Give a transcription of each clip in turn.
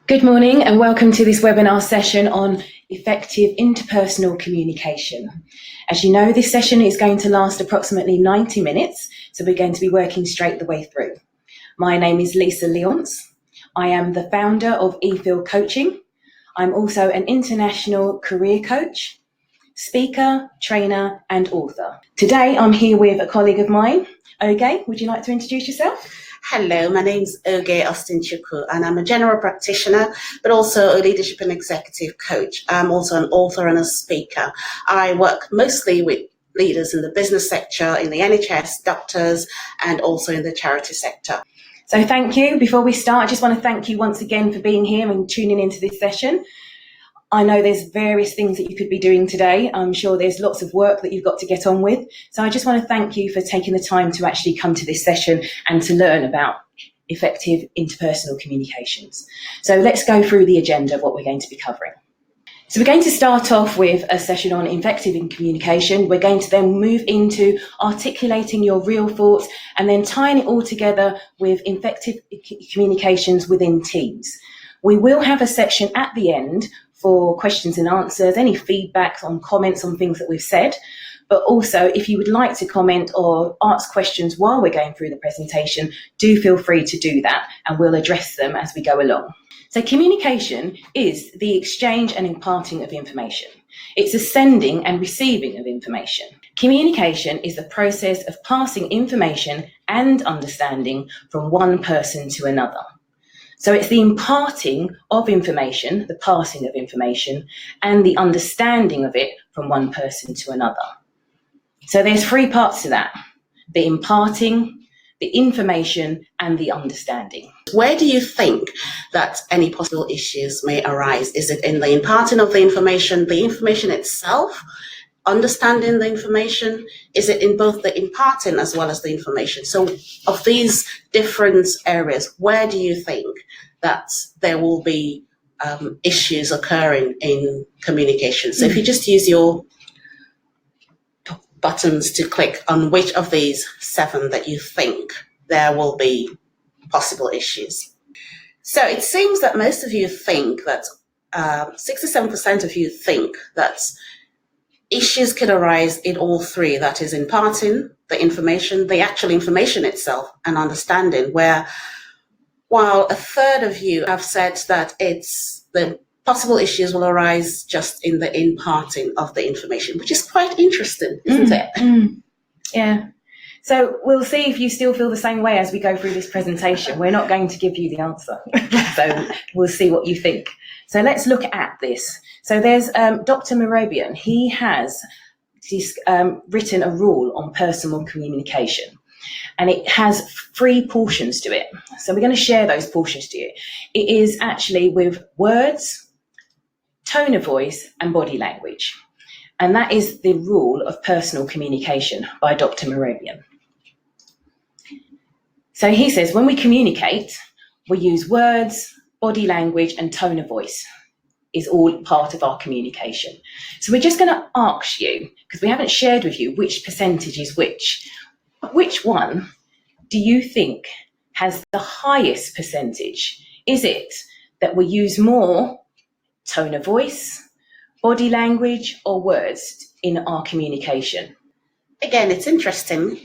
Good morning and welcome to this webinar session on effective interpersonal communication. As you know, this session is going to last approximately 90 minutes, so we're going to be working straight the way through. My name is Lisa Leonce. I am the founder of eField Coaching. I'm also an international career coach, speaker, trainer and author. Today I'm here with a colleague of mine. Oge, would you like to introduce yourself? Hello, my name's Oge Austin-Chukwu and I'm a general practitioner, but also a leadership and executive coach. I'm also an author and a speaker. I work mostly with leaders in the business sector, in the NHS, doctors, and also in the charity sector. So thank you. Before we start, I just want to thank you once again for being here and tuning into this session. I know there's various things that you could be doing today. I'm sure there's lots of work that you've got to get on with. So I just want to thank you for taking the time to actually come to this session and to learn about effective interpersonal communications. So let's go through the agenda of what we're going to be covering. So we're going to start off with a session on effective in communication. We're going to then move into articulating your real thoughts and then tying it all together with effective communications within teams. We will have a section at the end for questions and answers, any feedback on comments on things that we've said. But also, if you would like to comment or ask questions while we're going through the presentation, do feel free to do that and we'll address them as we go along. So communication is the exchange and imparting of information. It's a sending and receiving of information. Communication is the process of passing information and understanding from one person to another. So it's the imparting of information, the passing of information, and the understanding of it from one person to another. So there's three parts to that: the imparting, the information, and the understanding. Where do you think that any possible issues may arise? Is it in the imparting of the information itself, understanding the information? Is it in both the imparting as well as the information? So of these different areas, where do you think that there will be issues occurring in communication? So if you just use your buttons to click on which of these 7 that you think there will be possible issues. So it seems that most of you think that 67% of you think that issues could arise in all 3, that is imparting the information, the actual information itself, and understanding, while a third of you have said that it's the possible issues will arise just in the imparting of the information, which is quite interesting, isn't it? Yeah. So we'll see if you still feel the same way as we go through this presentation. We're not going to give you the answer. So we'll see what you think. So let's look at this. So there's Dr. Mehrabian. He has written a rule on personal communication, and it has 3 portions to it. So we're going to share those portions to you. It is actually with words, tone of voice, and body language. And that is the rule of personal communication by Dr. Mehrabian. So he says when we communicate, we use words, body language, and tone of voice is all part of our communication. So we're just going to ask you, because we haven't shared with you which percentage is which one do you think has the highest percentage? Is it that we use more tone of voice, body language, or words in our communication? Again, it's interesting.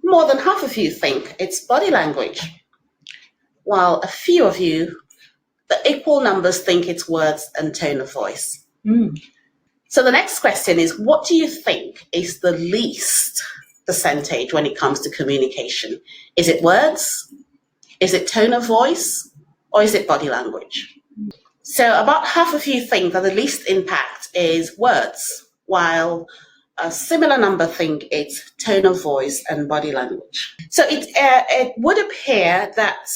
More than half of you think it's body language, while a few of you, the equal numbers, think it's words and tone of voice. So the next question is, what do you think is the least percentage when it comes to communication? Is it words? Is it tone of voice? Or is it body language? So about half of you think that the least impact is words, while a similar number think it's tone of voice and body language. So it would appear that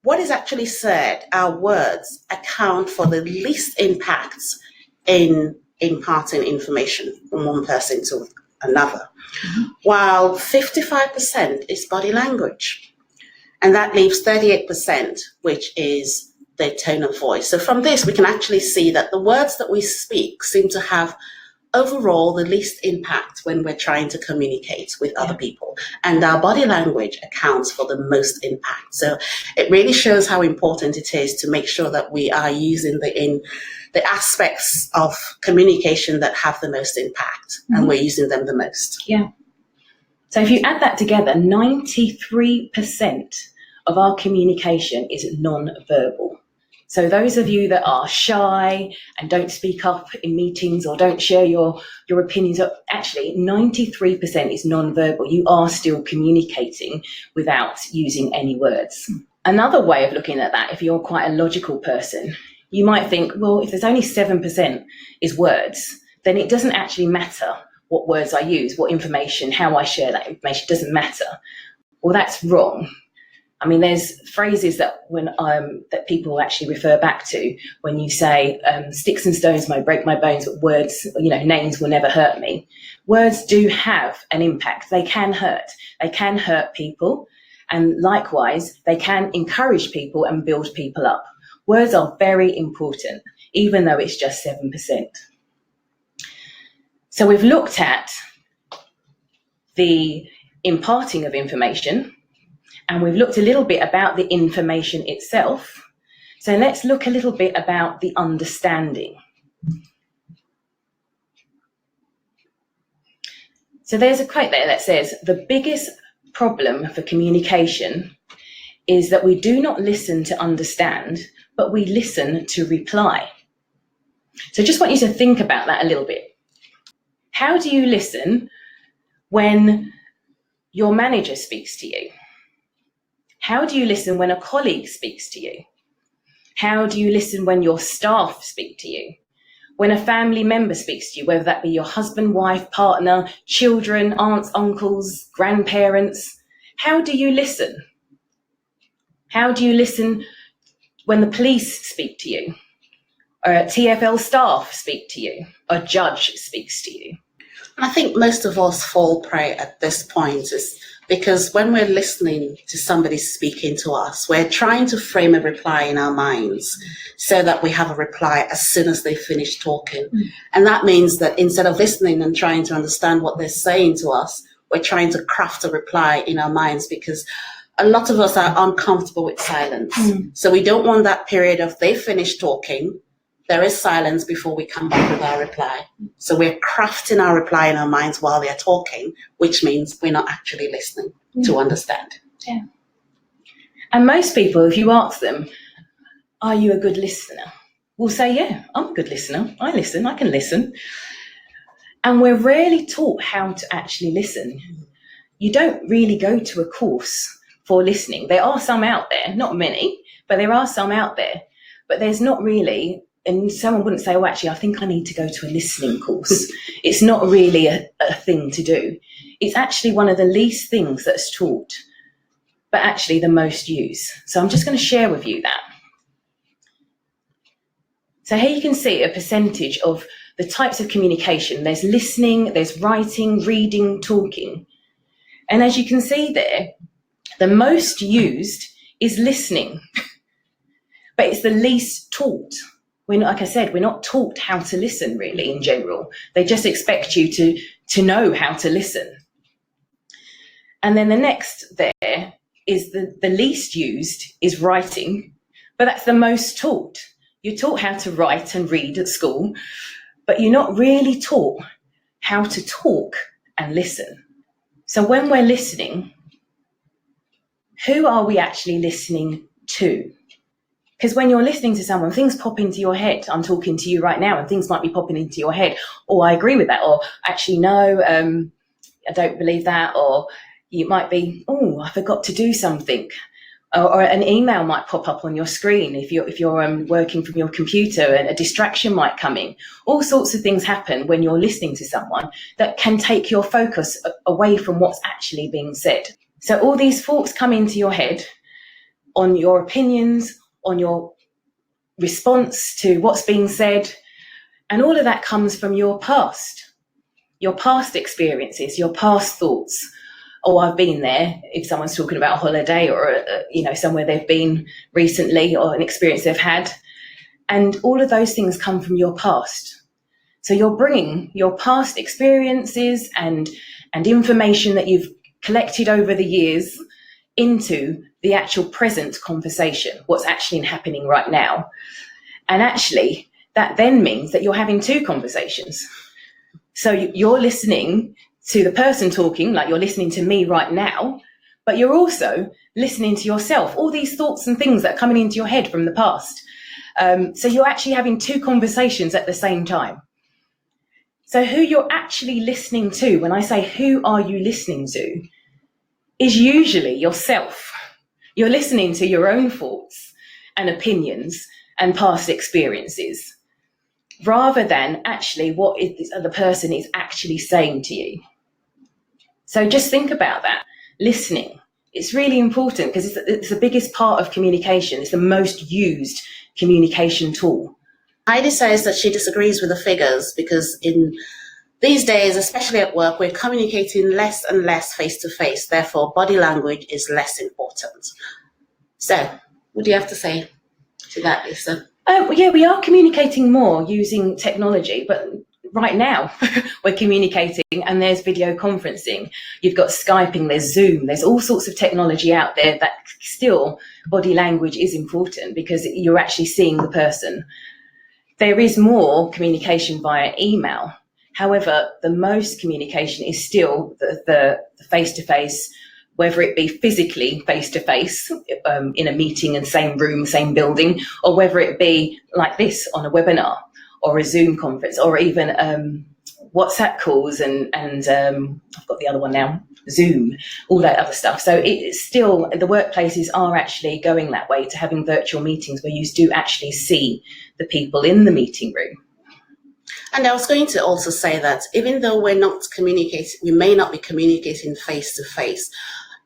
what is actually said, our words, account for the least impact in imparting information from one person to another, while 55% is body language. And that leaves 38%, which is the tone of voice. So from this, we can actually see that the words that we speak seem to have overall the least impact when we're trying to communicate with other people. And our body language accounts for the most impact. So it really shows how important it is to make sure that we are using the aspects of communication that have the most impact, and we're using them the most. Yeah. So if you add that together, 93% of our communication is non-verbal. So those of you that are shy and don't speak up in meetings or don't share your opinions, actually 93% is non-verbal. You are still communicating without using any words. Another way of looking at that, if you're quite a logical person, you might think, well, if there's only 7% is words, then it doesn't actually matter what words I use, what information, how I share that information, doesn't matter. Well, that's wrong. I mean, there's phrases that that people actually refer back to when you say, sticks and stones may break my bones, but words, names will never hurt me. Words do have an impact. They can hurt. They can hurt people. And likewise, they can encourage people and build people up. Words are very important, even though it's just 7%. So we've looked at the imparting of information, and we've looked a little bit about the information itself. So let's look a little bit about the understanding. So there's a quote there that says, the biggest problem for communication is that we do not listen to understand, but we listen to reply. So just want you to think about that a little bit. How do you listen when your manager speaks to you? How do you listen when a colleague speaks to you? How do you listen when your staff speak to you? When a family member speaks to you, whether that be your husband, wife, partner, children, aunts, uncles, grandparents, how do you listen? How do you listen when the police speak to you? Or TfL staff speak to you? A judge speaks to you? I think most of us fall prey at this point is because when we're listening to somebody speaking to us, we're trying to frame a reply in our minds so that we have a reply as soon as they finish talking. And that means that instead of listening and trying to understand what they're saying to us, we're trying to craft a reply in our minds because a lot of us are uncomfortable with silence. So we don't want that period of they finish talking, there is silence before we come back with our reply. So we're crafting our reply in our minds while they're talking, which means we're not actually listening to understand. Yeah. And most people, if you ask them, are you a good listener? Will say, yeah, I'm a good listener. I listen, I can listen. And we're rarely taught how to actually listen. You don't really go to a course for listening. There are some out there, not many, but there are some out there. But there's not really, and someone wouldn't say, oh, actually, I think I need to go to a listening course. It's not really a thing to do. It's actually one of the least things that's taught, but actually the most used. So I'm just going to share with you that. So here you can see a percentage of the types of communication. There's listening, there's writing, reading, talking. And as you can see there, the most used is listening, but it's the least taught. Like I said, we're not taught how to listen really in general. They just expect you to know how to listen. And then the next there is the least used is writing, but that's the most taught. You're taught how to write and read at school, but you're not really taught how to talk and listen. So when we're listening, who are we actually listening to? Because when you're listening to someone, things pop into your head. I'm talking to you right now and things might be popping into your head. Or I agree with that. Or actually, no, I don't believe that. Or you might be, oh, I forgot to do something. Or an email might pop up on your screen if you're working from your computer, and a distraction might come in. All sorts of things happen when you're listening to someone that can take your focus away from what's actually being said. So all these thoughts come into your head on your opinions, on your response to what's being said, and all of that comes from your past experiences, your past thoughts. Oh, I've been there. If someone's talking about a holiday or somewhere they've been recently, or an experience they've had, and all of those things come from your past. So you're bringing your past experiences and information that you've collected over the years into the actual present conversation, what's actually happening right now. And actually, that then means that you're having two conversations. So you're listening to the person talking, like you're listening to me right now, but you're also listening to yourself, all these thoughts and things that are coming into your head from the past. So you're actually having two conversations at the same time. So who you're actually listening to, when I say who are you listening to, is usually yourself. You're listening to your own thoughts and opinions and past experiences, rather than actually what the other person is actually saying to you. So just think about that. Listening. It's really important because it's the biggest part of communication. It's the most used communication tool. Heidi says that she disagrees with the figures because in these days, especially at work, we're communicating less and less face-to-face. Therefore, body language is less important. So, what do you have to say to that, Lisa? Yeah, we are communicating more using technology, but right now we're communicating and there's video conferencing. You've got Skyping, there's Zoom, there's all sorts of technology out there that still body language is important because you're actually seeing the person. There is more communication via email. However, the most communication is still the face-to-face, whether it be physically face-to-face in a meeting and same room, same building, or whether it be like this on a webinar or a Zoom conference, or even WhatsApp calls and I've got the other one now, Zoom, all that other stuff. So it's still, the workplaces are actually going that way to having virtual meetings where you do actually see the people in the meeting room. And I was going to also say that even though we're not communicating, we may not be communicating face to face,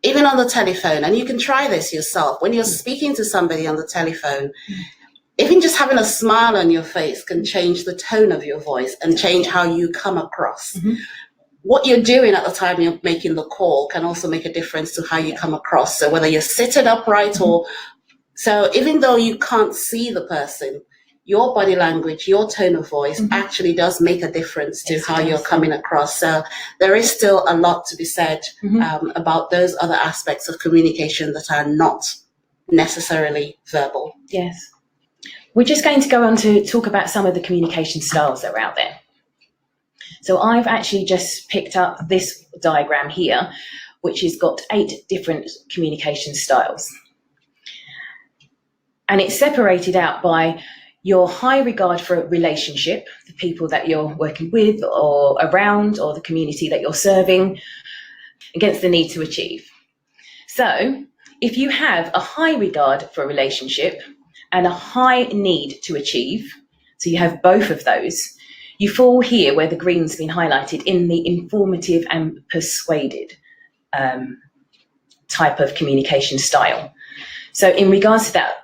even on the telephone, and you can try this yourself, when you're speaking to somebody on the telephone, even just having a smile on your face can change the tone of your voice and change how you come across. Mm-hmm. What you're doing at the time you're making the call can also make a difference to how you come across. So whether you're sitting upright or, so even though you can't see the person, your body language, your tone of voice actually does make a difference to how you're coming across. So there is still a lot to be said about those other aspects of communication that are not necessarily verbal. Yes. We're just going to go on to talk about some of the communication styles that are out there. So I've actually just picked up this diagram here, which has got 8 different communication styles. And it's separated out by your high regard for a relationship, the people that you're working with or around, or the community that you're serving, against the need to achieve. So if you have a high regard for a relationship and a high need to achieve, so you have both of those, you fall here where the green's been highlighted in the informative and persuaded type of communication style. So in regards to that,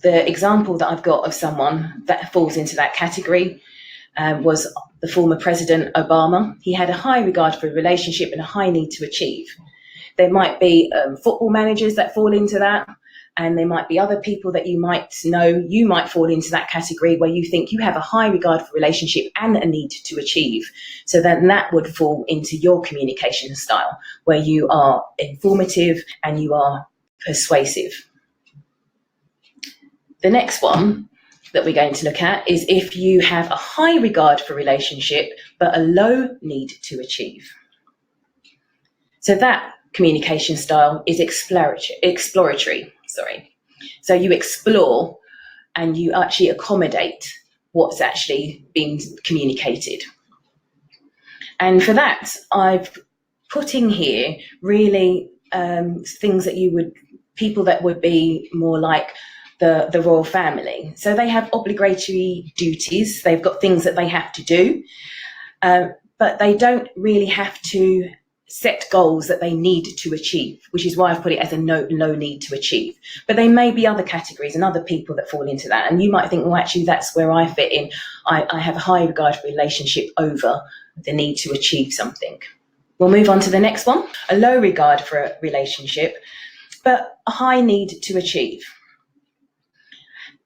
the example that I've got of someone that falls into that category was the former President Obama. He had a high regard for a relationship and a high need to achieve. There might be football managers that fall into that, and there might be other people that you might know. You might fall into that category where you think you have a high regard for relationship and a need to achieve. So then that would fall into your communication style, where you are informative and you are persuasive. The next one that we're going to look at is if you have a high regard for relationship, but a low need to achieve. So that communication style is exploratory. So you explore and you actually accommodate what's actually being communicated. And for that, I've put in here really things that people that would be more like the royal family. So they have obligatory duties. They've got things that they have to do, but they don't really have to set goals that they need to achieve, which is why I've put it as a low need to achieve. But there may be other categories and other people that fall into that. And you might think, well, actually, that's where I fit in. I have a high regard for relationship over the need to achieve something. We'll move on to the next one. A low regard for a relationship, but a high need to achieve.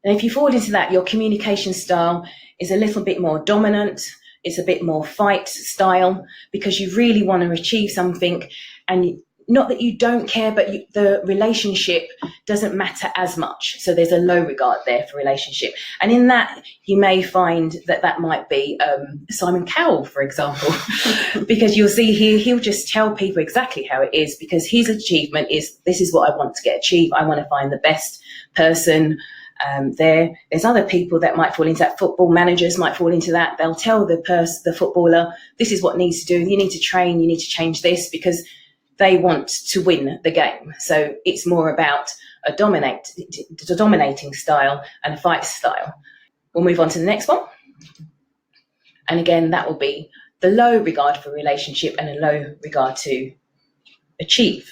And if you fall into that, your communication style is a little bit more dominant. it's a bit more fight style, because you really want to achieve something, and not that you don't care, but the relationship doesn't matter as much. So there's a low regard there for relationship. And in that, you may find that might be Simon Cowell, for example, because you'll see he'll just tell people exactly how it is, because his achievement is, this is what I want to get achieved. I want to find the best person. There's other people that might fall into that. Football managers might fall into that. They'll tell the footballer, this is what needs to do. You need to train. You need to change this, because they want to win the game. So it's more about a dominating style and a fight style. We'll move on to the next one. And again, that will be the low regard for relationship and a low regard to achieve.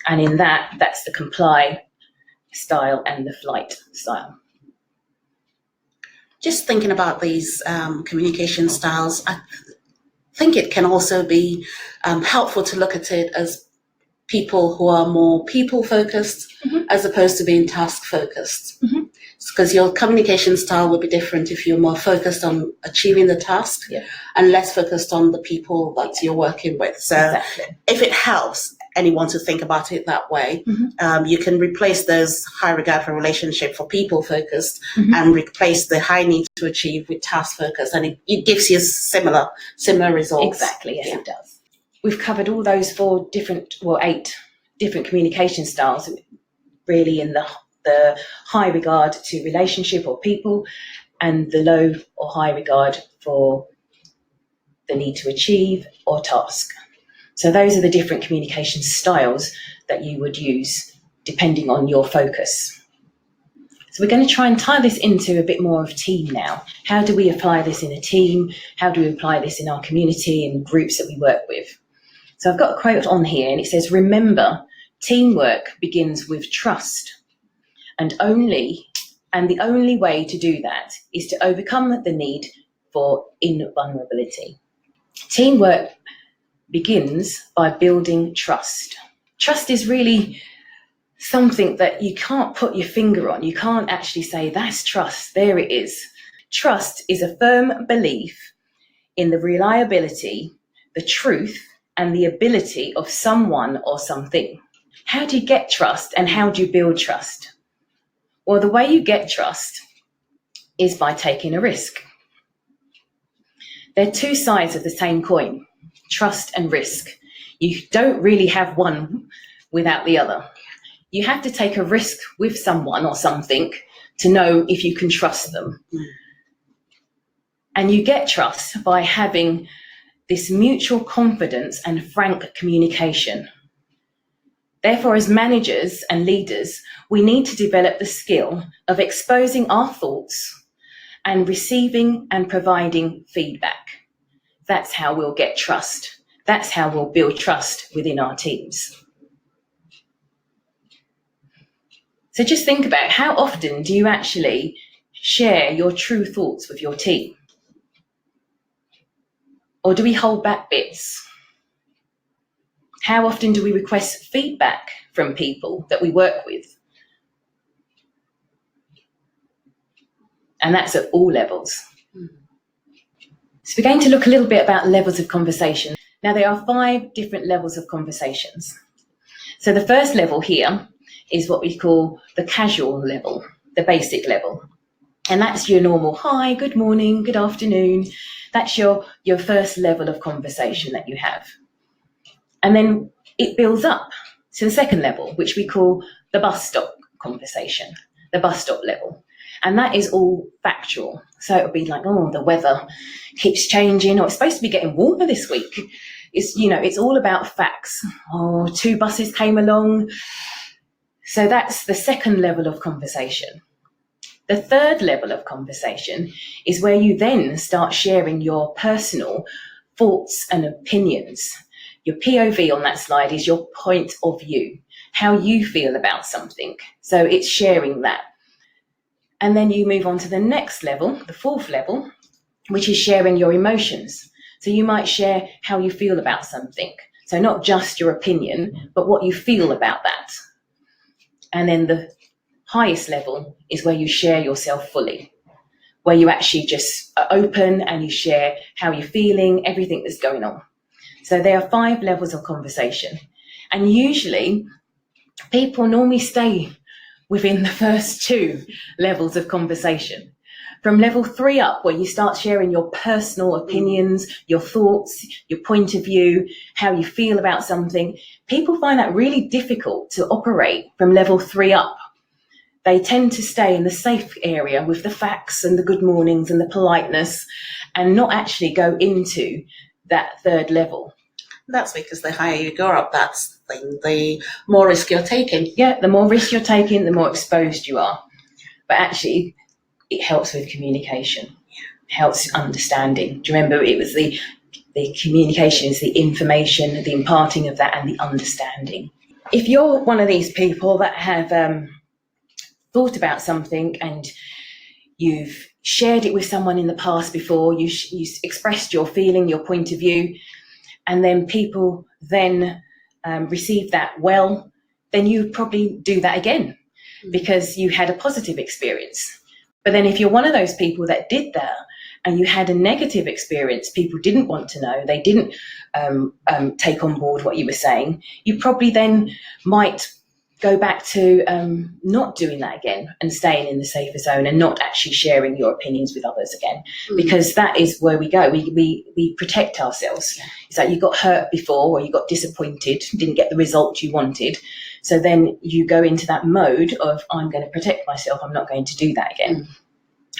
And in that, that's the comply style and the flight style. Just thinking about these communication styles, I think it can also be helpful to look at it as people who are more people-focused as opposed to being task-focused. Because your communication style would be different if you're more focused on achieving the task and less focused on the people that you're working with. So if it helps anyone to think about it that way, you can replace those high regard for relationship for people-focused and replace the high need to achieve with task-focused, and it gives you similar results. Exactly, yes, it does. We've covered all those 8 different communication styles, really, in the high regard to relationship or people, and the low or high regard for the need to achieve or task. So those are the different communication styles that you would use depending on your focus. So we're going to try and tie this into a bit more of team now. How do we apply this in a team? How do we apply this in our community and groups that we work with? So I've got a quote on here, and it says, remember, teamwork begins with trust. And the only way to do that is to overcome the need for invulnerability. Teamwork begins by building trust. Trust is really something that you can't put your finger on. You can't actually say, that's trust, there it is. Trust is a firm belief in the reliability, the truth, and the ability of someone or something. How do you get trust, and how do you build trust? Well, the way you get trust is by taking a risk. They're two sides of the same coin, trust and risk. You don't really have one without the other. You have to take a risk with someone or something to know if you can trust them. And you get trust by having this mutual confidence and frank communication. Therefore, as managers and leaders, we need to develop the skill of exposing our thoughts and receiving and providing feedback. That's how we'll get trust. That's how we'll build trust within our teams. So just think about, how often do you actually share your true thoughts with your team? Or do we hold back bits? How often do we request feedback from people that we work with? And that's at all levels. So we're going to look a little bit about levels of conversation. Now, there are 5 different levels of conversations. So the first level here is what we call the casual level, the basic level. And that's your normal, hi, good morning, good afternoon. That's your first level of conversation that you have. And then it builds up to the second level, which we call the bus stop conversation, the bus stop level. And that is all factual. So it would be like, oh, the weather keeps changing, or it's supposed to be getting warmer this week. It's all about facts. Oh, 2 buses came along. So that's the second level of conversation. The third level of conversation is where you then start sharing your personal thoughts and opinions. Your POV on that slide is your point of view, how you feel about something. So it's sharing that. And then you move on to the next level, the fourth level, which is sharing your emotions. So you might share how you feel about something. So not just your opinion, but what you feel about that. And then the highest level is where you share yourself fully, where you actually just are open and you share how you're feeling, everything that's going on. So there are 5 levels of conversation. And usually people normally stay within the first 2 levels of conversation. From level 3 up, where you start sharing your personal opinions, your thoughts, your point of view, how you feel about something, people find that really difficult to operate from level 3 up. They tend to stay in the safe area with the facts and the good mornings and the politeness, and not actually go into that 3rd level. That's because the higher you go up, that's the thing, the more risk you're taking. Yeah, the more risk you're taking, the more exposed you are. But actually, it helps with communication, helps understanding. Do you remember it was the communication is the information, the imparting of that, and the understanding. If you're one of these people that have thought about something and you've shared it with someone in the past before, you expressed your feeling, your point of view, and then people then receive that well, then you probably do that again because you had a positive experience. But then if you're one of those people that did that and you had a negative experience, people didn't want to know, they didn't take on board what you were saying, you probably then might go back to not doing that again and staying in the safer zone and not actually sharing your opinions with others again, because that is where we go. We protect ourselves. It's like you got hurt before or you got disappointed, didn't get the result you wanted. So then you go into that mode of, I'm going to protect myself, I'm not going to do that again.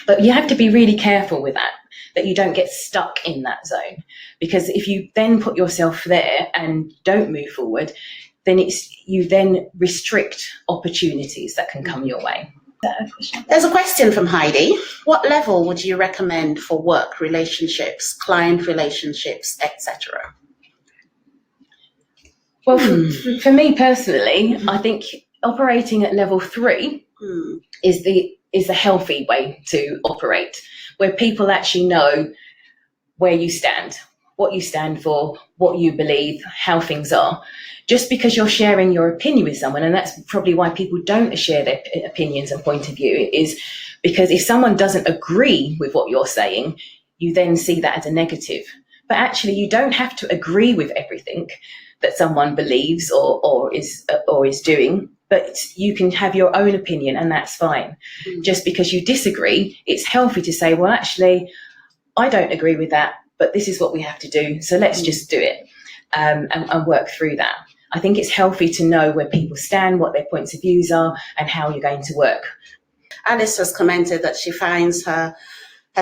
But you have to be really careful with that you don't get stuck in that zone. Because if you then put yourself there and don't move forward, then you then restrict opportunities that can come your way. There's a question from Heidi. What level would you recommend for work relationships, client relationships, etc.? Well, for me personally, I think operating at level 3 is the healthy way to operate, where people actually know where you stand, what you stand for, what you believe, how things are. Just because you're sharing your opinion with someone, and that's probably why people don't share their opinions and point of view, is because if someone doesn't agree with what you're saying, you then see that as a negative. But actually, you don't have to agree with everything that someone believes or is doing, but you can have your own opinion, and that's fine. Just because you disagree, it's healthy to say, well, actually, I don't agree with that, but this is what we have to do, so let's just do it and work through that. I think it's healthy to know where people stand, what their points of views are, and how you're going to work. Alice has commented that she finds her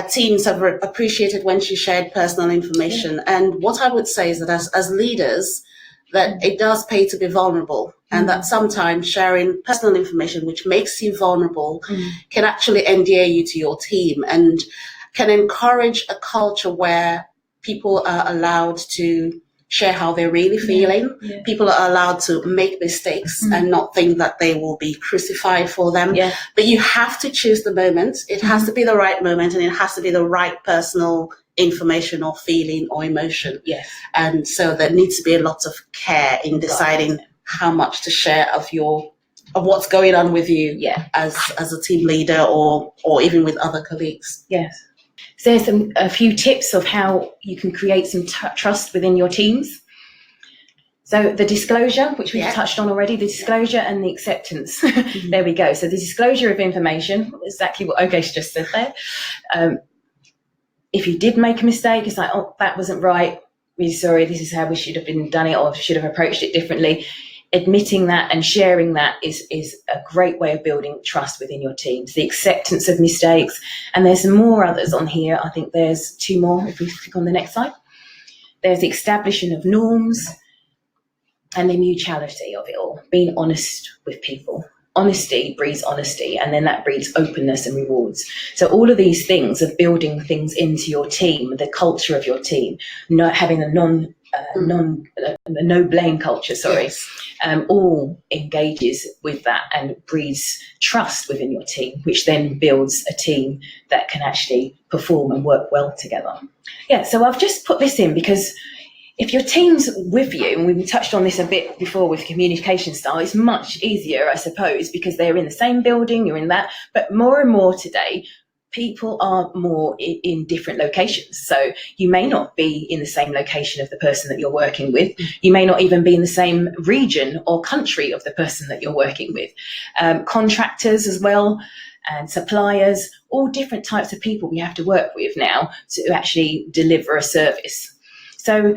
teams have appreciated when she shared personal information. And what I would say is that as leaders, that it does pay to be vulnerable, and that sometimes sharing personal information, which makes you vulnerable, can actually endear you to your team and can encourage a culture where people are allowed to share how they're really feeling. People are allowed to make mistakes and not think that they will be crucified for them. But you have to choose the moment. It has to be the right moment, and it has to be the right personal information or feeling or emotion. And so there needs to be a lot of care in deciding how much to share of what's going on with you as a team leader or even with other colleagues. So there's a few tips of how you can create some trust within your teams. So the disclosure, which we've touched on already, the disclosure and the acceptance. There we go. So the disclosure of information, exactly what Ogesh just said there. If you did make a mistake, it's like, oh, that wasn't right. Really sorry, this is how we should have been done it, or should have approached it differently. Admitting that and sharing that is a great way of building trust within your teams. The acceptance of mistakes, and there's some more others on here. I think there's 2 more if we click on the next slide. There's the establishment of norms and the mutuality of it all, being honest with people. Honesty breeds honesty, and then that breeds openness and rewards. So all of these things of building things into your team, the culture of your team, not having a no blame culture, all engages with that and breeds trust within your team, which then builds a team that can actually perform and work well together. So I've just put this in because if your team's with you, and we touched on this a bit before with communication style, it's much easier, I suppose, because they're in the same building, you're in that. But more and more today, people are more in different locations. So you may not be in the same location of the person that you're working with. You may not even be in the same region or country of the person that you're working with. Contractors as well, and suppliers, all different types of people we have to work with now to actually deliver a service. So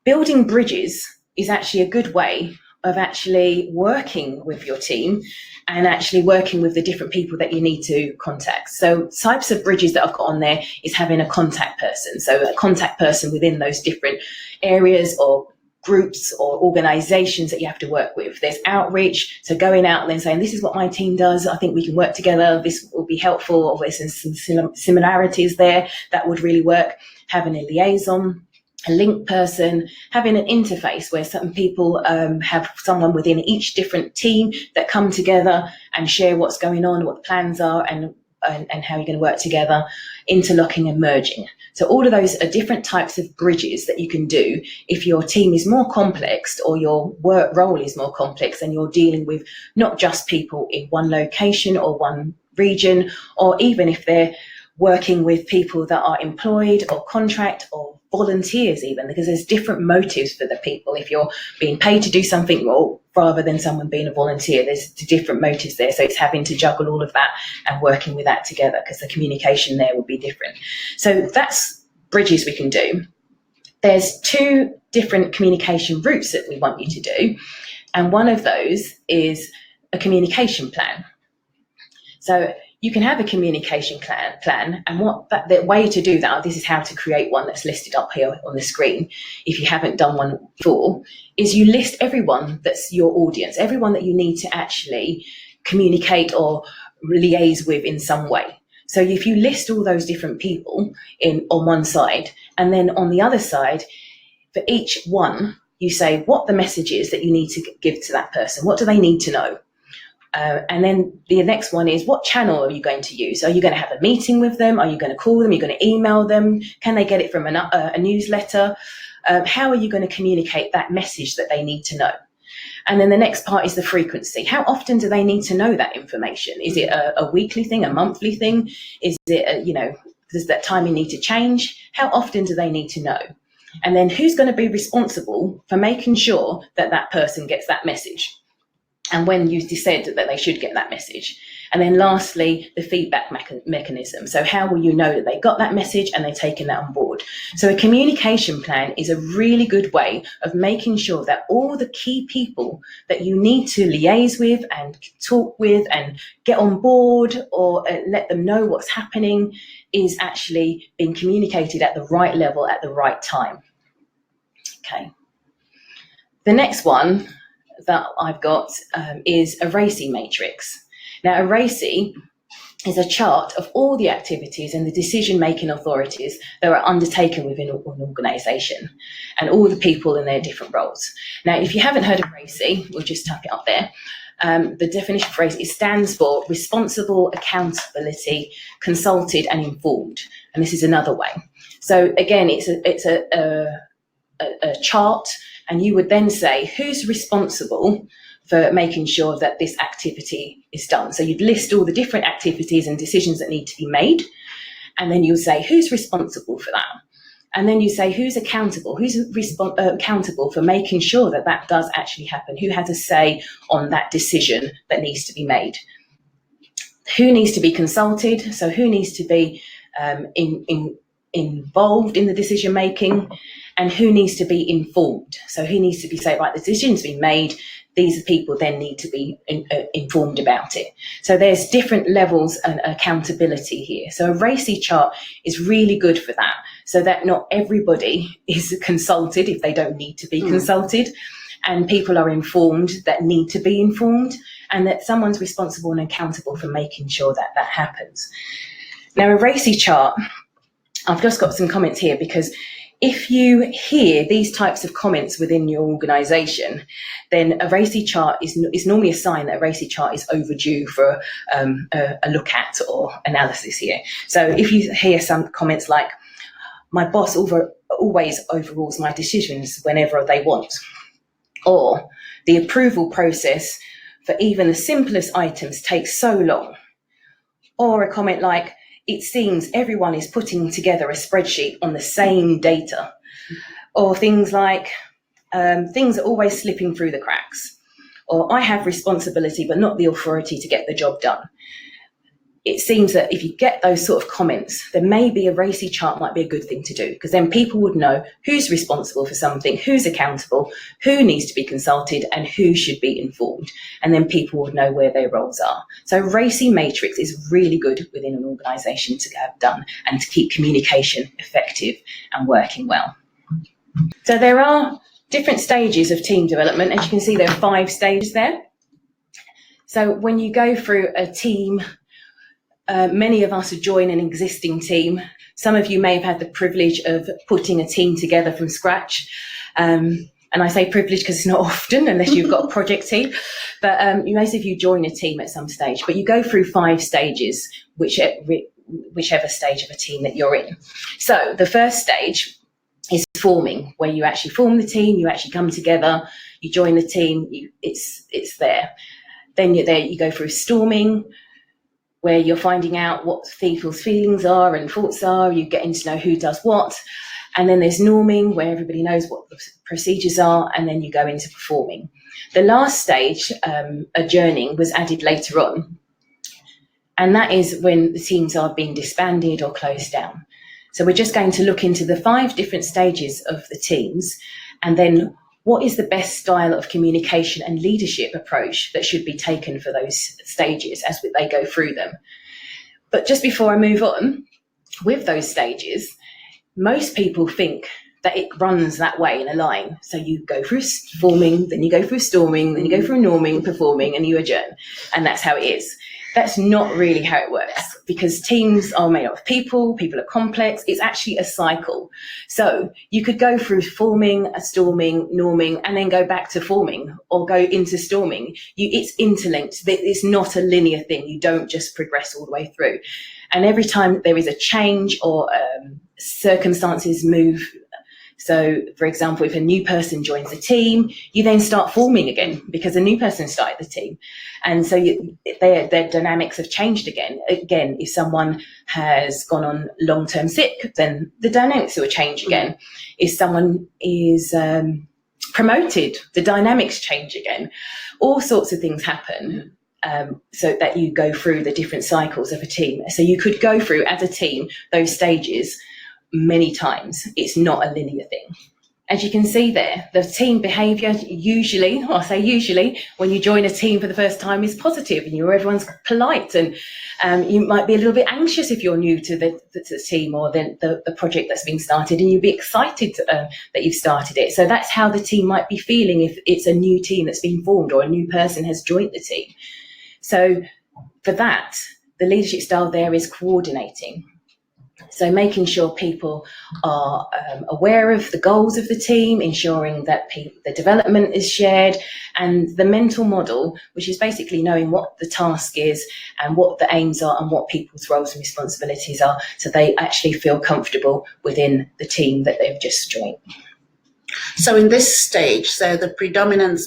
building bridges is actually a good way of actually working with your team and actually working with the different people that you need to contact. So types of bridges that I've got on there is having a contact person. So a contact person within those different areas or groups or organizations that you have to work with. There's outreach, so going out and then saying, this is what my team does, I think we can work together, this will be helpful, or there's some similarities there that would really work. Having a liaison, a link person, having an interface where certain people have someone within each different team that come together and share what's going on, what the plans are, and how you're going to work together, interlocking and merging. So all of those are different types of bridges that you can do if your team is more complex or your work role is more complex and you're dealing with not just people in one location or one region, or even if they're working with people that are employed or contract or volunteers even, because there's different motives for the people. If you're being paid to do something more rather than someone being a volunteer, there's different motives there. So it's having to juggle all of that and working with that together, because the communication there will be different. So that's bridges we can do. There's 2 different communication routes that we want you to do. And one of those is a communication plan. So you can have a communication plan, and the way to do that, this is how to create one that's listed up here on the screen, if you haven't done one before, is you list everyone that's your audience, everyone that you need to actually communicate or liaise with in some way. So if you list all those different people on one side, and then on the other side, for each one, you say what the message is that you need to give to that person. What do they need to know? And then the next one is, what channel are you going to use? Are you going to have a meeting with them? Are you going to call them? Are you going to email them? Can they get it from a newsletter? How are you going to communicate that message that they need to know? And then the next part is the frequency. How often do they need to know that information? Is it a weekly thing, a monthly thing? Is it, does that timing need to change? How often do they need to know? And then who's going to be responsible for making sure that that person gets that message? And when you said that they should get that message. And then lastly, the feedback mechanism. So how will you know that they got that message and they're taking that on board? So a communication plan is a really good way of making sure that all the key people that you need to liaise with and talk with and get on board or let them know what's happening is actually being communicated at the right level at the right time. Okay. The next one that I've got is a RACI Matrix. Now, a RACI is a chart of all the activities and the decision-making authorities that are undertaken within an organisation and all the people in their different roles. Now, if you haven't heard of RACI, we'll just type it up there. The definition for RACI stands for responsible, accountability, consulted and informed. And this is another way. So again, it's a chart, and you would then say who's responsible for making sure that this activity is done. So you'd list all the different activities and decisions that need to be made, and then you'll say who's responsible for that. And then you say who's accountable, accountable for making sure that that does actually happen, who has a say on that decision that needs to be made. Who needs to be consulted, so who needs to be involved in the decision making, and who needs to be informed. So who needs to be saying, right, the decision's been made, these people then need to be informed about it. So there's different levels of accountability here. So a RACI chart is really good for that, so that not everybody is consulted if they don't need to be consulted, and people are informed that need to be informed, and that someone's responsible and accountable for making sure that that happens. Now, a RACI chart, I've just got some comments here, because if you hear these types of comments within your organisation, then a RACI chart is normally a sign that a RACI chart is overdue for a look at or analysis here. So if you hear some comments like, my boss always overrules my decisions whenever they want, or the approval process for even the simplest items takes so long, or a comment like, it seems everyone is putting together a spreadsheet on the same data, or things like things are always slipping through the cracks, or I have responsibility but not the authority to get the job done. It seems that if you get those sort of comments, then maybe a RACI chart might be a good thing to do, because then people would know who's responsible for something, who's accountable, who needs to be consulted, and who should be informed. And then people would know where their roles are. So RACI Matrix is really good within an organisation to have done and to keep communication effective and working well. So there are different stages of team development. As you can see, there are 5 stages there. So when you go through a team, many of us join an existing team. Some of you may have had the privilege of putting a team together from scratch. And I say privilege because it's not often, unless you've got a project team. But most of you join a team at some stage. But you go through 5 stages, whichever stage of a team that you're in. So the first stage is forming, where you actually form the team, you actually come together, you join the team, it's there. Then you're there, you go through storming, where you're finding out what people's feelings are and thoughts are, you're getting to know who does what. And then there's norming, where everybody knows what the procedures are, and then you go into performing. The last stage, adjourning, was added later on. And that is when the teams are being disbanded or closed down. So we're just going to look into the 5 different stages of the teams, and then what is the best style of communication and leadership approach that should be taken for those stages as they go through them. But just before I move on, with those stages, most people think that it runs that way in a line. So you go through forming, then you go through storming, then you go through norming, performing, and you adjourn. And that's how it is. That's not really how it works, because teams are made up of people are complex. It's actually a cycle. So you could go through forming, storming, norming, and then go back to forming or go into storming. It's interlinked. It's not a linear thing. You don't just progress all the way through. And every time there is a change or circumstances move. So, for example, if a new person joins the team, you then start forming again because a new person started the team. And so their dynamics have changed again. Again, if someone has gone on long-term sick, then the dynamics will change again. If someone is promoted, the dynamics change again. All sorts of things happen. So that you go through the different cycles of a team. So you could go through, as a team, those stages many times. It's not a linear thing. As you can see there, the team behaviour usually, when you join a team for the first time, is positive, and everyone's polite, and you might be a little bit anxious if you're new to the team or the project that's been started, and you'll be excited that you've started it. So that's how the team might be feeling if it's a new team that's been formed or a new person has joined the team. So for that, the leadership style there is coordinating. So making sure people are aware of the goals of the team, ensuring that the development is shared, and the mental model, which is basically knowing what the task is and what the aims are and what people's roles and responsibilities are, so they actually feel comfortable within the team that they've just joined. So in this stage, the predominant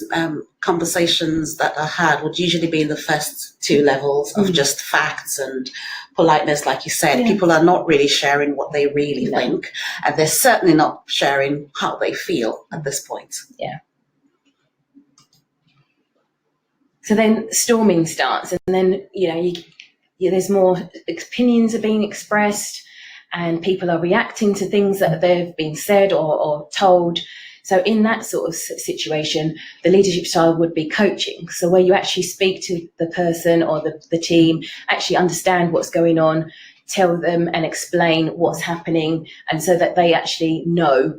conversations that are had would usually be in the first 2 levels of just facts and politeness, like you said. Yeah. People are not really sharing what they really think, and they're certainly not sharing how they feel at this point. Yeah. So then storming starts, and then there's more opinions are being expressed, and people are reacting to things that they've been said or told. So in that sort of situation, the leadership style would be coaching. So where you actually speak to the person or the team, actually understand what's going on, tell them and explain what's happening, and so that they actually know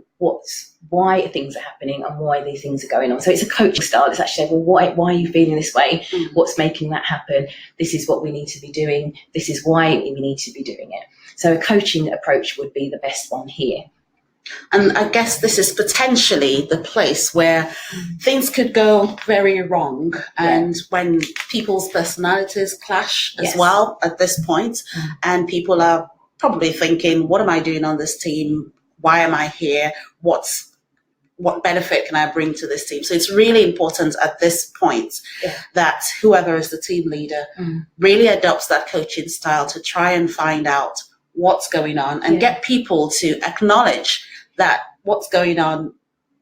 why things are happening and why these things are going on. So it's a coaching style. It's actually, why are you feeling this way? What's making that happen? This is what we need to be doing. This is why we need to be doing it. So a coaching approach would be the best one here. And I guess this is potentially the place where things could go very wrong, and when people's personalities clash as well at this point, and people are probably thinking, what am I doing on this team? Why am I here? What's what benefit can I bring to this team? So it's really important at this point that whoever is the team leader really adopts that coaching style to try and find out what's going on and get people to acknowledge that what's going on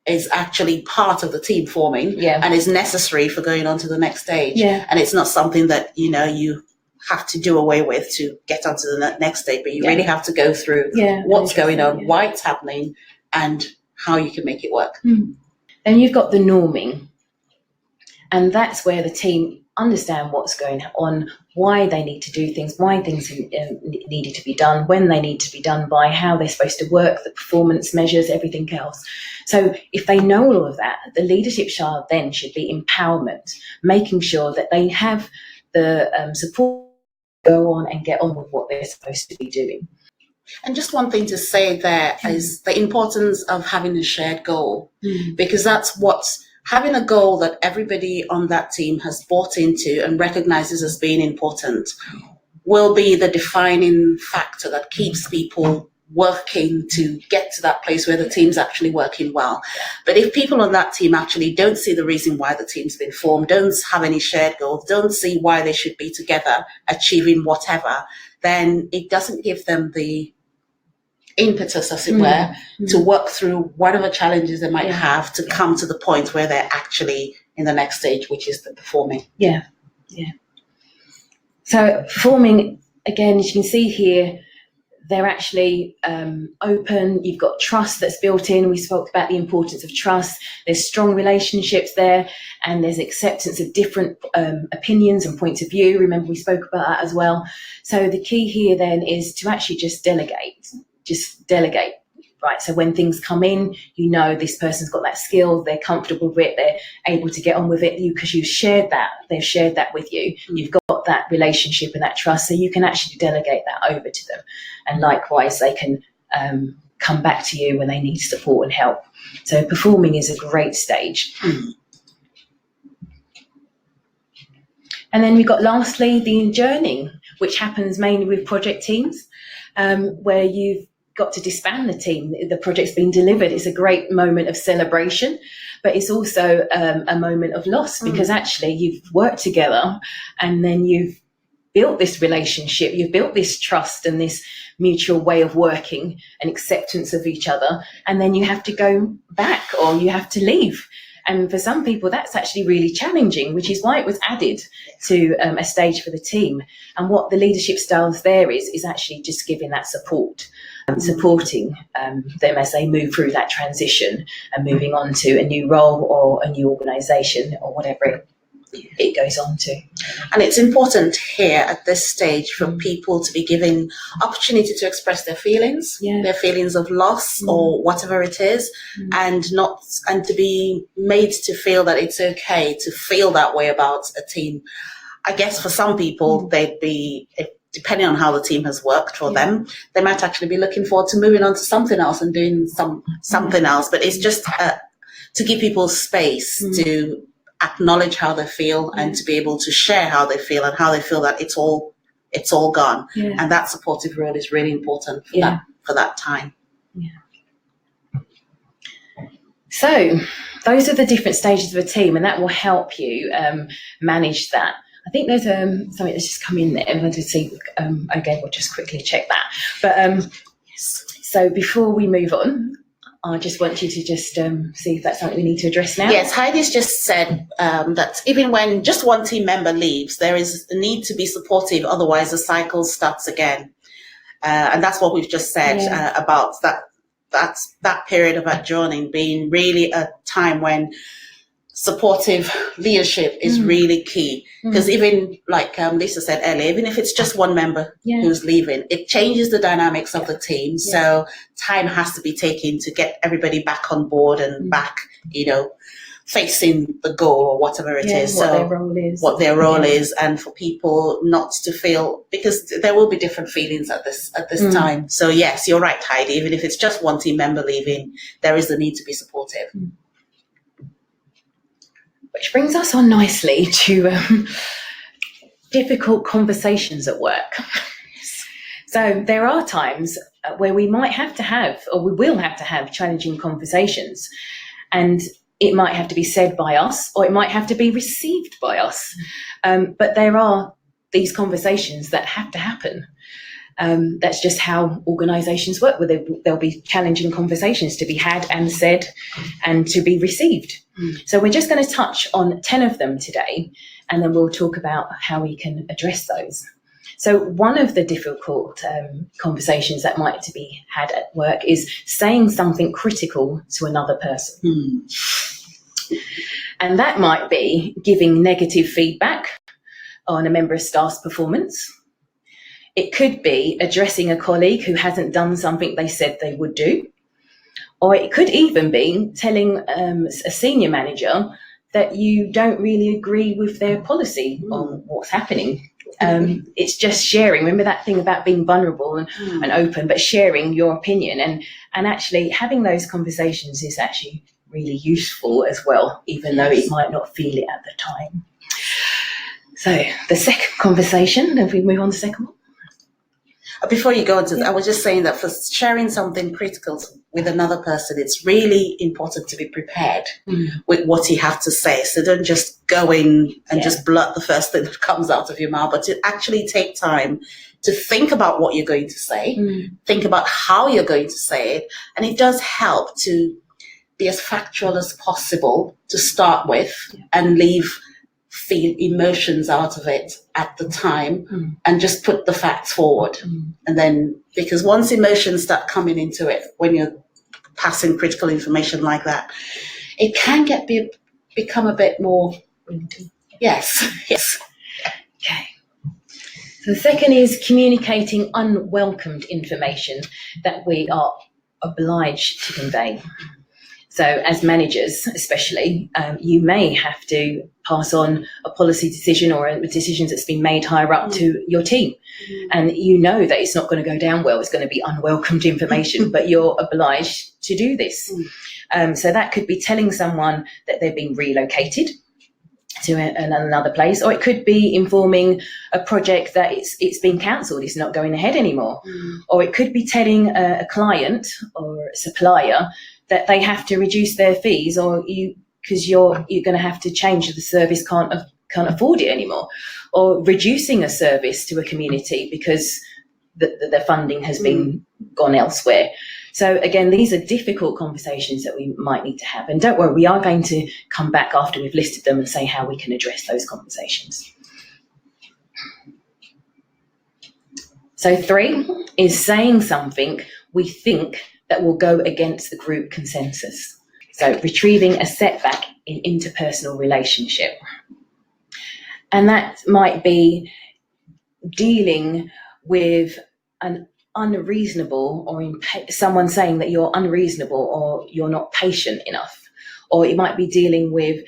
is actually part of the team forming and is necessary for going on to the next stage. And it's not something that, you have to do away with to get onto the next stage, but you really have to go through what's going on, why it's happening, and how you can make it work. Then you've got the norming, and that's where the team understand what's going on, why they need to do things, why things needed to be done, when they need to be done by, how they're supposed to work, the performance measures, everything else. So if they know all of that, the leadership style then should be empowerment, making sure that they have the support to go on and get on with what they're supposed to be doing. And just one thing to say there is the importance of having a shared goal, because that's what's having a goal that everybody on that team has bought into and recognizes as being important will be the defining factor that keeps people working to get to that place where the team's actually working well. But if people on that team actually don't see the reason why the team's been formed, don't have any shared goals, don't see why they should be together achieving whatever, then it doesn't give them the impetus, as it were, to work through whatever challenges they might have to come to the point where they're actually in the next stage, which is the performing. So performing, again, as you can see here, they're actually open. You've got trust that's built in. We spoke about the importance of trust. There's strong relationships there, and there's acceptance of different opinions and points of view. Remember, we spoke about that as well. So the key here then is to actually just delegate. Right, so when things come in, this person's got that skill, they're comfortable with it, they're able to get on with it, because you've shared that, they've shared that with you, you've got that relationship and that trust, so you can actually delegate that over to them. And likewise, they can come back to you when they need support and help. So performing is a great stage. And then we've got lastly the adjourning, which happens mainly with project teams, where you've got to disband the team. The project's been delivered. It's a great moment of celebration, but it's also a moment of loss, because actually you've worked together and then you've built this relationship, you've built this trust and this mutual way of working and acceptance of each other, and then you have to go back or you have to leave. And for some people, that's actually really challenging, which is why it was added to a stage for the team. And what the leadership styles there is actually just giving that support, supporting them as they move through that transition and moving on to a new role or a new organisation or whatever it goes on to. And it's important here at this stage for people to be given opportunity to express their feelings, their feelings of loss or whatever it is, and to be made to feel that it's okay to feel that way about a team. I guess for some people, they'd be, depending on how the team has worked for them, they might actually be looking forward to moving on to something else and doing something else. But it's just to give people space to acknowledge how they feel and to be able to share how they feel and how they feel that it's all gone. And that supportive role is really important for that time. So those are the different stages of a team, and that will help you manage that. I think there's something that's just come in there. I'm going to see. Okay, we'll just quickly check that. But so before we move on, I just want you to just see if that's something we need to address now. Yes, Heidi's just said that even when just one team member leaves, there is a need to be supportive, otherwise the cycle starts again. And that's what we've just said about that period of adjourning being really a time when supportive leadership is really key, because even like Lisa said earlier, even if it's just one member who's leaving, it changes the dynamics of the team. So time has to be taken to get everybody back on board and back, facing the goal or whatever it is. What so their role is. is, and for people not to feel, because there will be different feelings at this time. So yes, you're right, Heidi. Even if it's just one team member leaving, there is the need to be supportive. Which brings us on nicely to difficult conversations at work. So there are times where we might have to have, or we will have to have, challenging conversations. And it might have to be said by us, or it might have to be received by us. But there are these conversations that have to happen. That's just how organisations work, where there'll be challenging conversations to be had and said and to be received. So we're just going to touch on 10 of them today, and then we'll talk about how we can address those. So one of the difficult conversations that might to be had at work is saying something critical to another person. And that might be giving negative feedback on a member of staff's performance. It could be addressing a colleague who hasn't done something they said they would do. Or it could even be telling a senior manager that you don't really agree with their policy on what's happening. It's just sharing. Remember that thing about being vulnerable and open, but sharing your opinion. And actually having those conversations is actually really useful as well, even though it might not feel it at the time. So the second conversation, if we move on to the second one. Before you go into that, I was just saying that for sharing something critical with another person, it's really important to be prepared with what you have to say. So don't just go in and just blurt the first thing that comes out of your mouth, but to actually take time to think about what you're going to say, think about how you're going to say it. And it does help to be as factual as possible to start with and leave emotions out of it at the time and just put the facts forward. And then, because once emotions start coming into it, when you're passing critical information like that, it can become a bit more. Yes. Okay. So the second is communicating unwelcomed information that we are obliged to convey. So as managers, especially, you may have to pass on a policy decision or a decision that's been made higher up to your team. And you know that it's not going to go down well. It's going to be unwelcomed information, but you're obliged to do this. So that could be telling someone that they're being relocated to another place, or it could be informing a project that it's been cancelled, it's not going ahead anymore. Or it could be telling a client or a supplier that they have to reduce their fees, or because you're going to have to change, the service can't afford it anymore, or reducing a service to a community because the funding has been gone elsewhere. So again, these are difficult conversations that we might need to have. And don't worry, we are going to come back after we've listed them and say how we can address those conversations. So 3 is saying something we think that will go against the group consensus. So retrieving a setback in interpersonal relationship. And that might be dealing with an unreasonable, or someone saying that you're unreasonable or you're not patient enough. Or it might be dealing with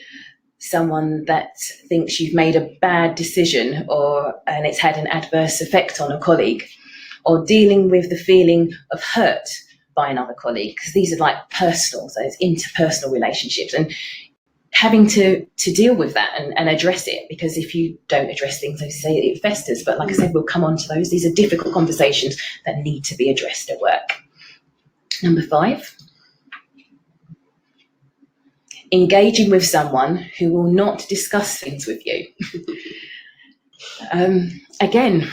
someone that thinks you've made a bad decision and it's had an adverse effect on a colleague. Or dealing with the feeling of hurt by another colleague, because these are like personal, so it's interpersonal relationships, and having to deal with that and address it, because if you don't address things, they say it festers. But like I said, we'll come on to those. These are difficult conversations that need to be addressed at work. Number 5, engaging with someone who will not discuss things with you. Again,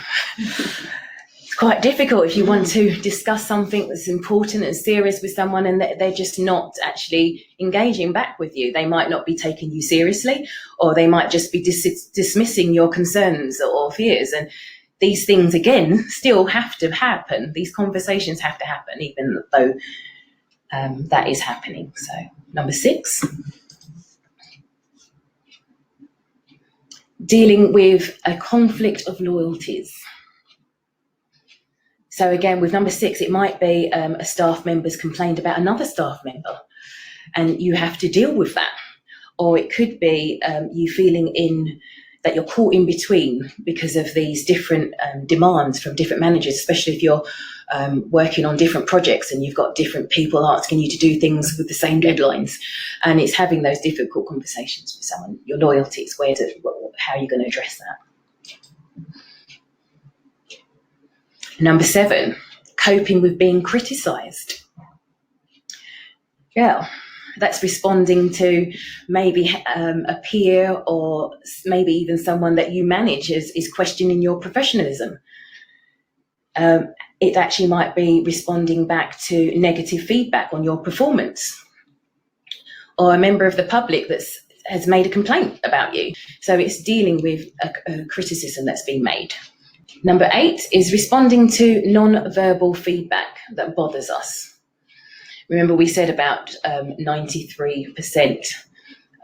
quite difficult if you want to discuss something that's important and serious with someone and they're just not actually engaging back with you. They might not be taking you seriously, or they might just be dismissing your concerns or fears. And these things, again, still have to happen. These conversations have to happen, even though that is happening. So number 6, dealing with a conflict of loyalties. So again, with number 6, it might be a staff member's complained about another staff member, and you have to deal with that. Or it could be you feeling that you're caught in between because of these different demands from different managers, especially if you're working on different projects and you've got different people asking you to do things with the same deadlines. And it's having those difficult conversations with someone, your loyalties, how are you going to address that? Number 7, coping with being criticised. Yeah, That's responding to maybe a peer or maybe even someone that you manage is questioning your professionalism. It actually might be responding back to negative feedback on your performance, or a member of the public has made a complaint about you. So it's dealing with a criticism that's been made. Number 8 is responding to non-verbal feedback that bothers us. Remember, we said about 93%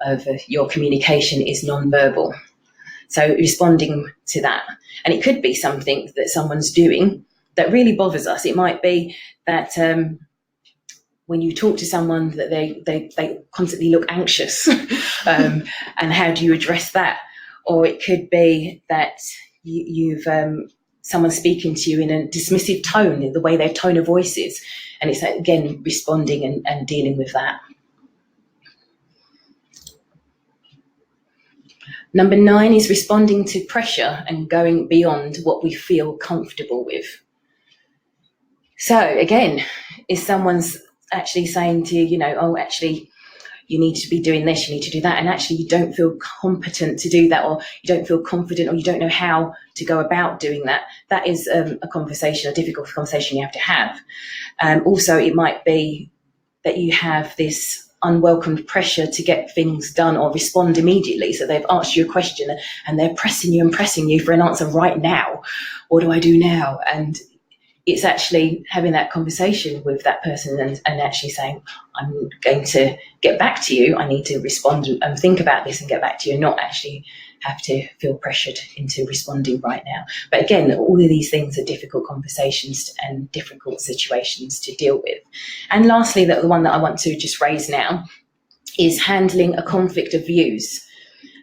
of your communication is non-verbal. So responding to that. And it could be something that someone's doing that really bothers us. It might be that when you talk to someone that they constantly look anxious, and how do you address that? Or it could be that you've someone's speaking to you in a dismissive tone, the way their tone of voice is, and it's again responding and dealing with that. Number 9 is responding to pressure and going beyond what we feel comfortable with. So again, if someone's actually saying to you, oh, actually, you need to be doing this, you need to do that, and actually you don't feel competent to do that, or you don't feel confident, or you don't know how to go about doing that, that is a difficult conversation you have to have. Also, it might be that you have this unwelcomed pressure to get things done or respond immediately. So they've asked you a question and they're pressing you for an answer right now. What do I do now? And it's actually having that conversation with that person and actually saying, I'm going to get back to you. I need to respond and think about this and get back to you, and not actually have to feel pressured into responding right now. But again, all of these things are difficult conversations and difficult situations to deal with. And lastly, the one that I want to just raise now is handling a conflict of views.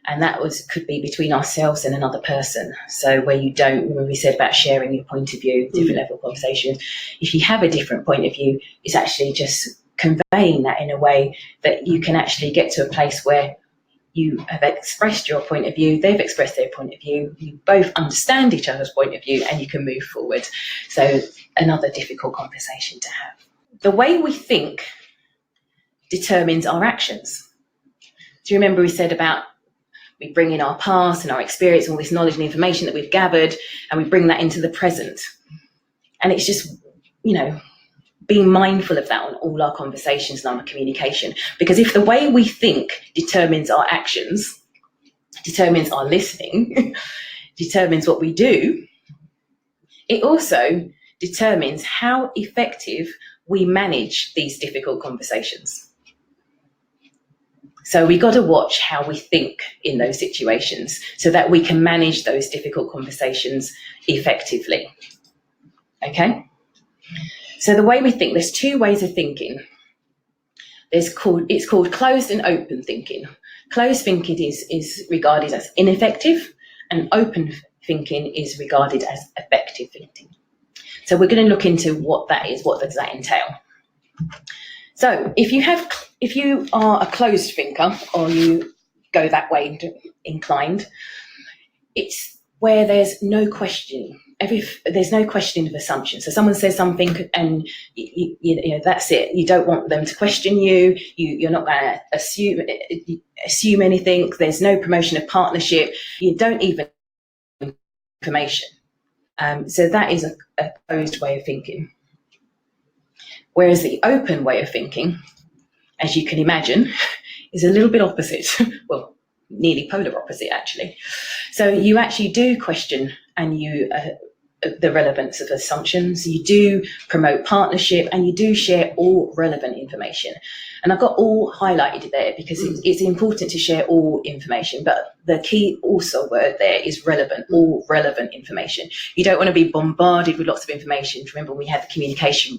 And that could be between ourselves and another person. So where you don't, when we said about sharing your point of view, different level of conversations, if you have a different point of view, it's actually just conveying that in a way that you can actually get to a place where you have expressed your point of view, they've expressed their point of view, you both understand each other's point of view, and you can move forward. So another difficult conversation to have. The way we think determines our actions. Do you remember we said about we bring in our past and our experience, all this knowledge and information that we've gathered, and we bring that into the present. And it's just, being mindful of that on all our conversations and our communication. Because if the way we think determines our actions, determines our listening, determines what we do, it also determines how effective we manage these difficult conversations. So we got to watch how we think in those situations so that we can manage those difficult conversations effectively. Okay? So the way we think, there's 2 ways of thinking. It's called closed and open thinking. Closed thinking is regarded as ineffective, and open thinking is regarded as effective thinking. So we're going to look into what that is. What does that entail? So if you are a closed thinker, or you go that way inclined, it's where there's no questioning. There's no questioning of assumptions. So someone says something and that's it. You don't want them to question you. You're not going to assume anything. There's no promotion of partnership. You don't even information. So that is a closed way of thinking. Whereas the open way of thinking, as you can imagine, is a little bit opposite. Well, nearly polar opposite, actually. So you actually do question and the relevance of assumptions. You do promote partnership, and you do share all relevant information. And I've got all highlighted there because it's important to share all information. But the key also word there is relevant, all relevant information. You don't want to be bombarded with lots of information. Remember, we had the communication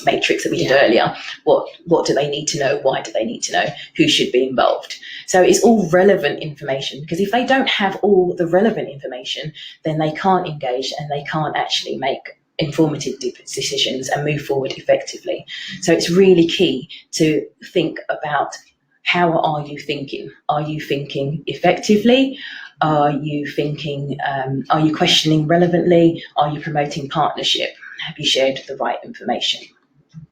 matrix that we did earlier. What do they need to know? Why do they need to know? Who should be involved? So it's all relevant information, because if they don't have all the relevant information, then they can't engage and they can't actually make informative decisions and move forward effectively. So it's really key to think about, how are you thinking? Are you thinking effectively? Are you thinking, are you questioning relevantly? Are you promoting partnership? Have you shared the right information?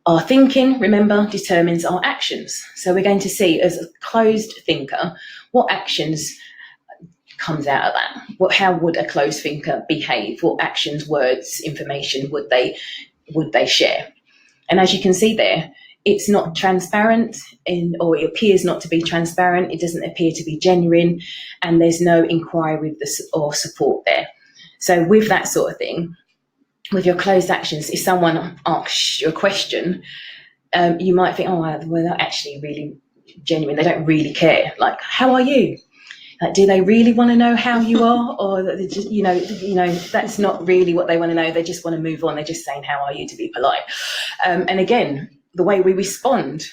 Our thinking, remember, determines our actions. So we're going to see, as a closed thinker, what actions comes out of that. How would a closed thinker behave? What actions, words, information would they share? And as you can see there, it's not transparent, or it appears not to be transparent. It doesn't appear to be genuine, and there's no inquiry or support there. So with that sort of thing, with your closed actions, if someone asks you a question, you might think, oh, well, they're actually really genuine. They don't really care. Like, how are you? Like, do they really want to know how you are? Or they just, that's not really what they want to know. They just want to move on. They're just saying, how are you, to be polite. And again, the way we respond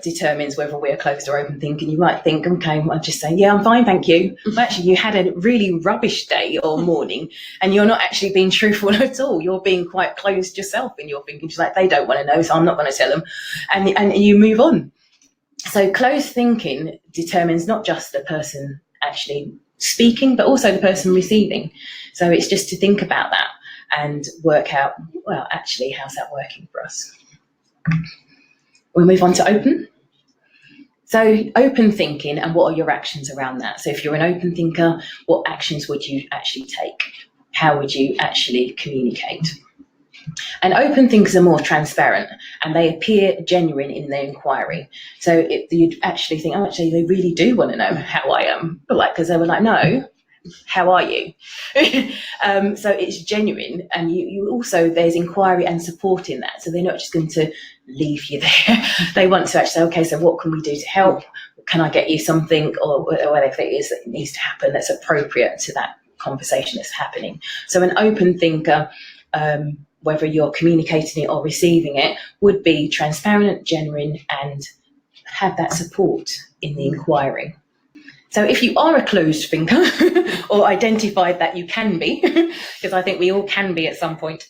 determines whether we're closed or open thinking. You might think, okay, I'll just say, yeah, I'm fine, thank you. But actually, you had a really rubbish day or morning, and you're not actually being truthful at all. You're being quite closed yourself in your thinking. Just like, they don't want to know, so I'm not going to tell them. And you move on. So closed thinking determines not just the person actually speaking, but also the person receiving. So it's just to think about that and work out, well, actually, how's that working for us? We'll move on to open. So open thinking, and what are your actions around that? So if you're an open thinker, what actions would you actually take? How would you actually communicate? And open thinkers are more transparent, and they appear genuine in their inquiry. So you'd actually think, oh, actually, they really do want to know how I am. But because they were like, no, how are you? So it's genuine, and you also, there's inquiry and support in that. So they're not just going to leave you there. They want to actually say, okay, so what can we do to help? Can I get you something, or whatever it is that needs to happen that's appropriate to that conversation that's happening? So an open thinker, whether you're communicating it or receiving it, would be transparent, genuine, and have that support in the inquiry. So if you are a closed thinker, or identified that you can be, because I think we all can be at some point,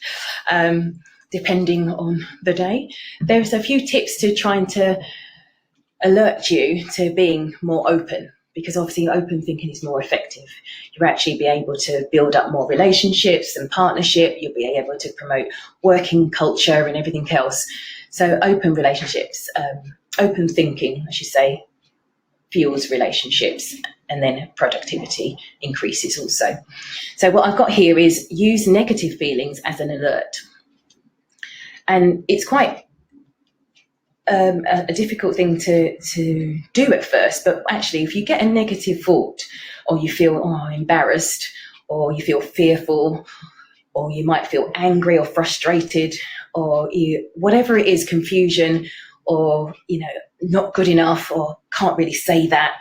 depending on the day, there's a few tips to trying to alert you to being more open, because obviously open thinking is more effective. You'll actually be able to build up more relationships and partnership. You'll be able to promote working culture and everything else. So open relationships, open thinking, I should say, fuels relationships, and then productivity increases also. So what I've got here is use negative feelings as an alert. And it's quite a difficult thing to do at first, but actually if you get a negative thought, or you feel embarrassed, or you feel fearful, or you might feel angry or frustrated, or whatever it is, confusion, or not good enough, or can't really say that,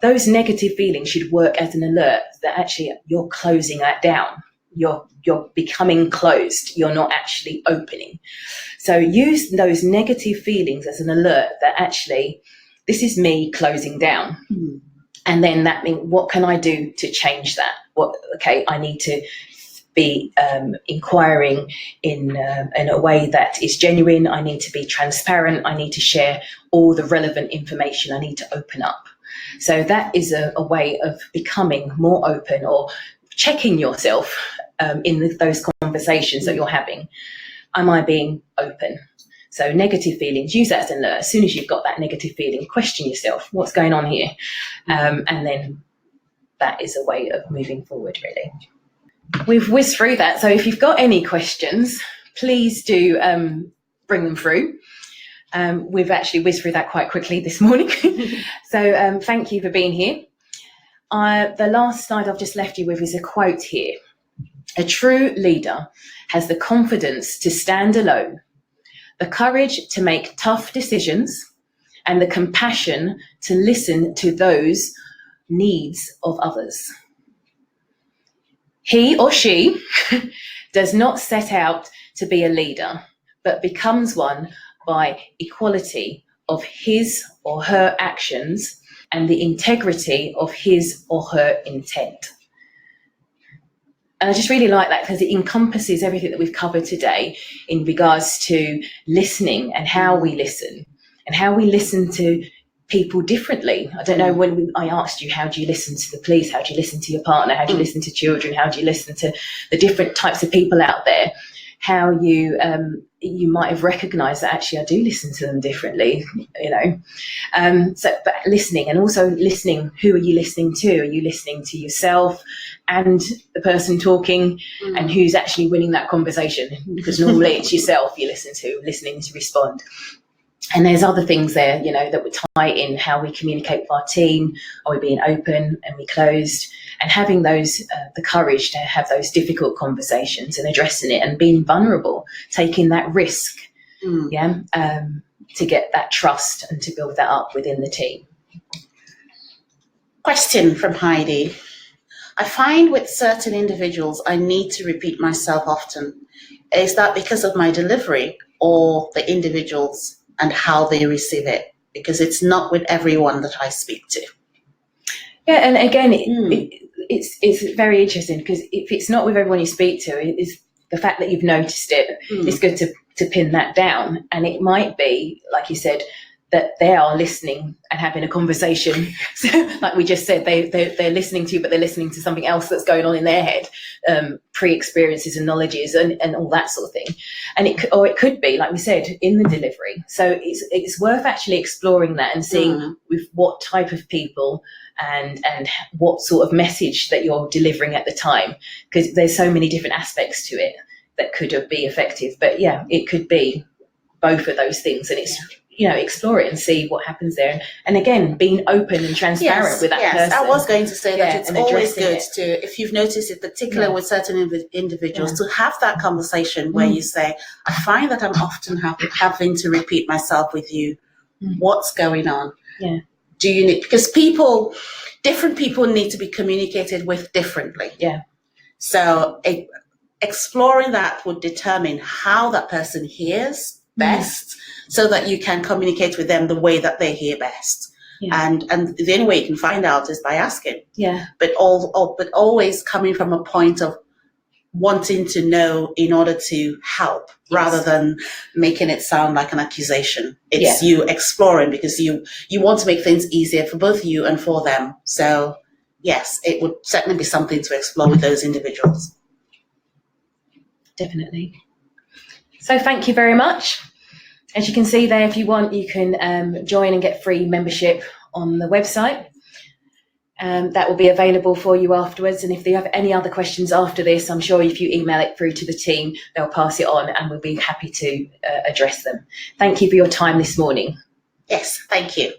those negative feelings should work as an alert that actually you're closing that down. You're becoming closed. You're not actually opening. So use those negative feelings as an alert that actually this is me closing down. Mm. And then that means, what can I do to change that? I need to be inquiring in a way that is genuine. I need to be transparent. I need to share all the relevant information. I need to open up. So that is a way of becoming more open, or checking yourself in those conversations that you're having. Am I being open? So negative feelings, use that as an alert. As soon as you've got that negative feeling, question yourself, what's going on here? And then that is a way of moving forward, really. We've whizzed through that. So if you've got any questions, please do bring them through. We've actually whizzed through that quite quickly this morning. So thank you for being here. The last slide I've just left you with is a quote here. A true leader has the confidence to stand alone, the courage to make tough decisions, and the compassion to listen to those needs of others. He or she does not set out to be a leader, but becomes one by equality of his or her actions and the integrity of his or her intent. And I just really like that, because it encompasses everything that we've covered today in regards to listening, and how we listen, and how we listen to people differently. I don't know, when I asked you, how do you listen to the police? How do you listen to your partner? How do you listen to children? How do you listen to the different types of people out there? how you might have recognised that actually I do listen to them differently, you know. But listening, and also listening, who are you listening to? Are you listening to yourself and the person talking, and who's actually winning that conversation? Because normally it's yourself you listen to, listening to respond. And there's other things there, you know, that would tie in how we communicate with our team. Are we being open and we closed? And having those, the courage to have those difficult conversations and addressing it and being vulnerable, taking that risk, to get that trust and to build that up within the team. Question from Heidi. I find with certain individuals, I need to repeat myself often. Is that because of my delivery or the individuals and how they receive it? Because it's not with everyone that I speak to. Yeah, and again, it's very interesting, because if it's not with everyone you speak to, it's the fact that you've noticed it. It's good to pin that down. And it might be, like you said, that they are listening and having a conversation. So, like we just said, they're listening to you, but they're listening to something else that's going on in their head, pre-experiences and knowledges and all that sort of thing. And it could be, like we said, in the delivery. So it's worth actually exploring that and seeing with what type of people and what sort of message that you're delivering at the time, because there's so many different aspects to it that could be effective. But yeah, it could be both of those things, and it's explore it and see what happens there. And again, being open and transparent with that person. I was going to say that it's always good to, if you've noticed it, particularly with certain individuals, to have that conversation where you say, I find that I'm often having to repeat myself with you. What's going on? Yeah. Do you need, because different people need to be communicated with differently. Yeah. So exploring that would determine how that person hears best, so that you can communicate with them the way that they hear best. Yeah. And the only way you can find out is by asking. Yeah. But always coming from a point of wanting to know in order to help, rather than making it sound like an accusation. It's you exploring, because you want to make things easier for both you and for them. So yes, it would certainly be something to explore with those individuals. Definitely. So thank you very much. As you can see there, if you want, you can join and get free membership on the website. That will be available for you afterwards. And if you have any other questions after this, I'm sure if you email it through to the team, they'll pass it on and we'll be happy to address them. Thank you for your time this morning. Yes, thank you.